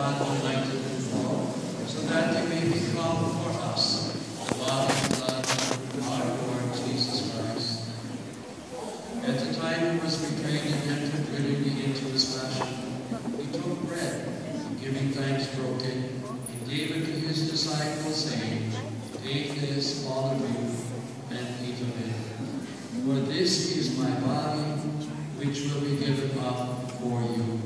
God united with all, so that they may become for us the body and blood of our Lord Jesus Christ. At the time he was betrayed and entered willingly into his passion, he took bread, and giving thanks broke it, and gave it to his disciples, saying, "Take this, all of you, and eat of it. For this is my body, which will be given up for you."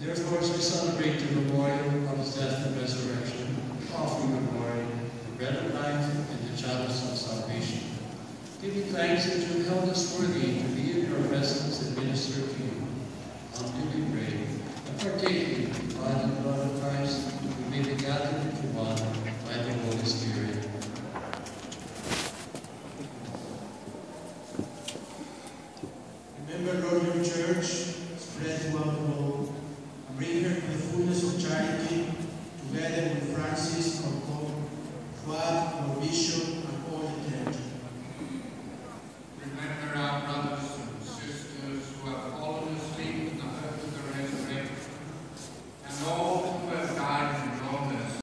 Therefore, as we celebrate the memorial of his death and resurrection, offering the glory, the bread of life, and the chalice of salvation, giving thanks that you held us worthy to be in your presence and minister to you, humbly we pray, and partaking of the body and blood of Christ, we may be gathered into one by the Holy Spirit. Remember, Lord,